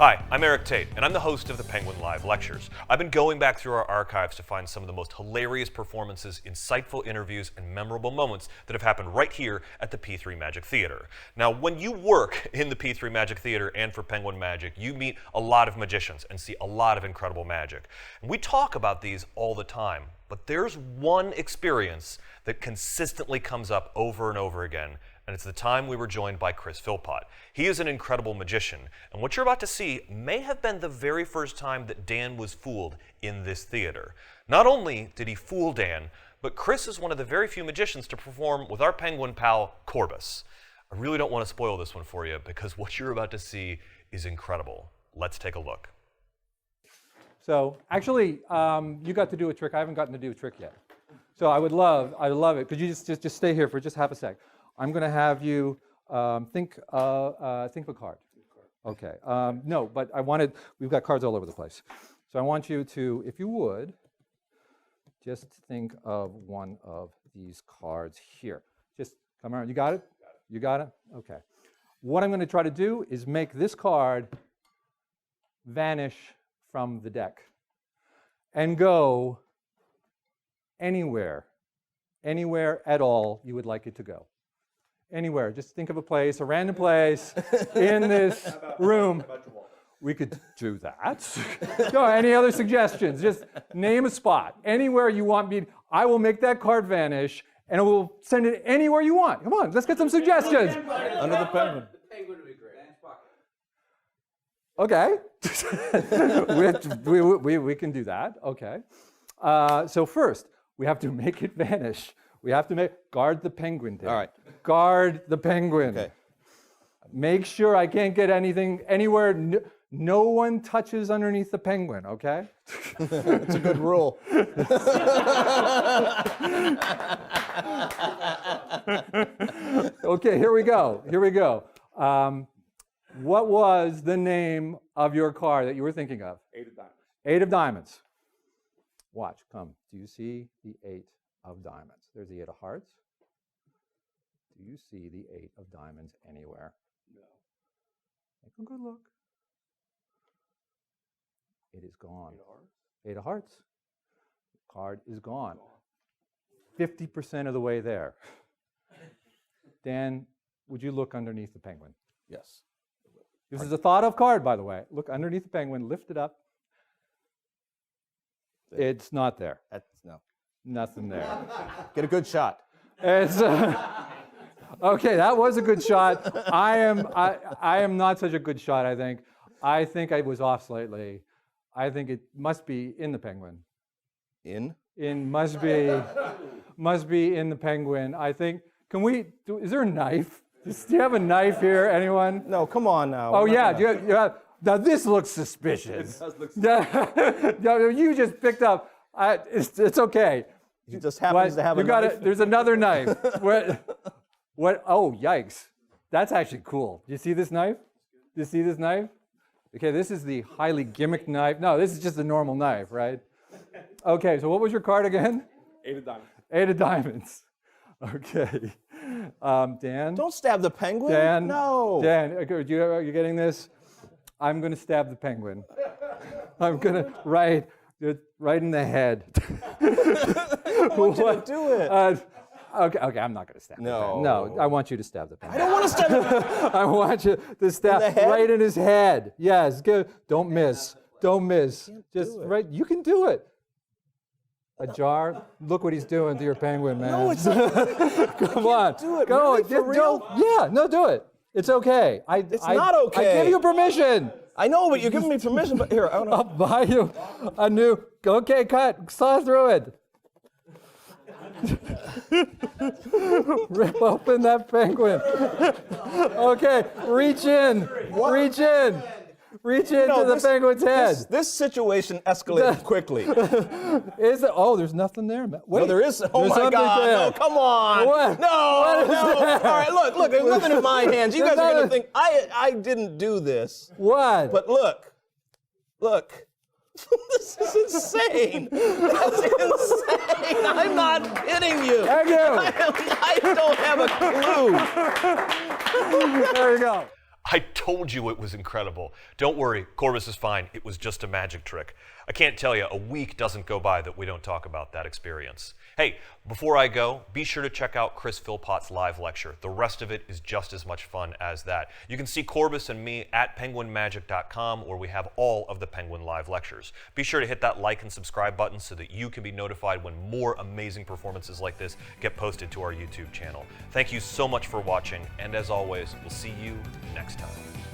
Hi, I'm Eric Tate, and I'm the host of the Penguin Live Lectures. I've been going back through our archives to find some of the most hilarious performances, insightful interviews, and memorable moments that have happened right here at the P3 Magic Theater. Now, when you work in the P3 Magic Theater and for Penguin Magic, you meet a lot of magicians and see a lot of incredible magic. And we talk about these all the time, but there's one experience that consistently comes up over and over again, and it's the time we were joined by Chris Philpott. He is an incredible magician, and what you're about to see may have been the very first time that Dan was fooled in this theater. Not only did he fool Dan, but Chris is one of the very few magicians to perform with our penguin pal, Corbus. I really don't want to spoil this one for you because what you're about to see is incredible. Let's take a look. So actually, you got to do a trick. I haven't gotten to do a trick yet. So I'd love it. Could you just stay here for just half a sec? I'm going to have you think of a card. Okay. No, but we've got cards all over the place. So I want you to, if you would, just think of one of these cards here. Just come around. You got it? You got it? Okay. What I'm going to try to do is make this card vanish from the deck and go anywhere at all you would like it to go. Anywhere. Just think of a place, a random place in this room. We could do that. No, any other suggestions? Just name a spot. Anywhere you want me. I will make that card vanish, and we'll send it anywhere you want. Come on, let's get some suggestions. Under the penguin. The penguin would be great. Okay. we can do that. Okay. So first, we have to make it vanish. We have to guard the penguin. There. All right. Guard the penguin. Okay. Make sure I can't get anything anywhere. No one touches underneath the penguin, okay? It's a good rule. Okay, here we go. What was the name of your card that you were thinking of? Eight of diamonds. Eight of diamonds. Watch, come. Do you see the eight of diamonds? There's the eight of hearts. Do you see the eight of diamonds anywhere? No. Take a good look. It is gone. Eight of hearts. Eight of hearts. The card is gone. 50% of the way there. Dan, would you look underneath the penguin? Yes. This is a thought of card, by the way. Look underneath the penguin, lift it up. There. It's not there. No. Nothing there. Get a good shot. It's, okay, that was a good shot. I am not such a good shot, I think. I think I was off slightly. I think it must be in the penguin. Must be in the penguin. I think, is there a knife? Do you have a knife here, anyone? No, come on now. Oh yeah, now this looks suspicious. It does look You just picked up, it's okay. He just happens to have a knife. There's another knife. What? Oh, yikes. That's actually cool. Do you see this knife? Do you see this knife? Okay, this is the highly gimmicked knife. No, this is just a normal knife, right? Okay, so what was your card again? Eight of diamonds. Eight of diamonds. Okay. Dan? Don't stab the penguin. Dan? No. Dan, are you getting this? I'm going to stab the penguin. I'm going to right in the head. I want you to do it. Okay, I'm not going to stab the penguin. No, I want you to stab the penguin. I don't want to stab the I want you to stab the head? right in his head. Yes, good. Don't miss. Don't miss. Just right. You can do it. A jar. Look what he's doing to your penguin, man. No, it's not. Come on. Do it. Go. Really? For real? Yeah. No, do it. It's okay. It's not okay. I give you permission. I know, but you're giving me permission. But here, I don't know. I'll buy you a new. Okay, cut. Saw through it. Rip open that penguin. Okay, reach in. What? Reach in. Reach into the penguin's head. This situation escalated quickly. Is it? Oh, there's nothing there. Wait, No, there is. Oh there's my something God! there. No, come on! What? No, What is no! that? All right, look. There's nothing in my hands. You There's guys are gonna nothing- think I didn't do this. What? But look. This is insane. That's insane. I'm not kidding you. Thank you. I don't have a clue. There you go. I told you it was incredible. Don't worry, Corbus is fine. It was just a magic trick. I can't tell you, a week doesn't go by that we don't talk about that experience. Hey, before I go, be sure to check out Chris Philpott's live lecture. The rest of it is just as much fun as that. You can see Corbus and me at penguinmagic.com, where we have all of the Penguin live lectures. Be sure to hit that like and subscribe button so that you can be notified when more amazing performances like this get posted to our YouTube channel. Thank you so much for watching, and as always, we'll see you next time.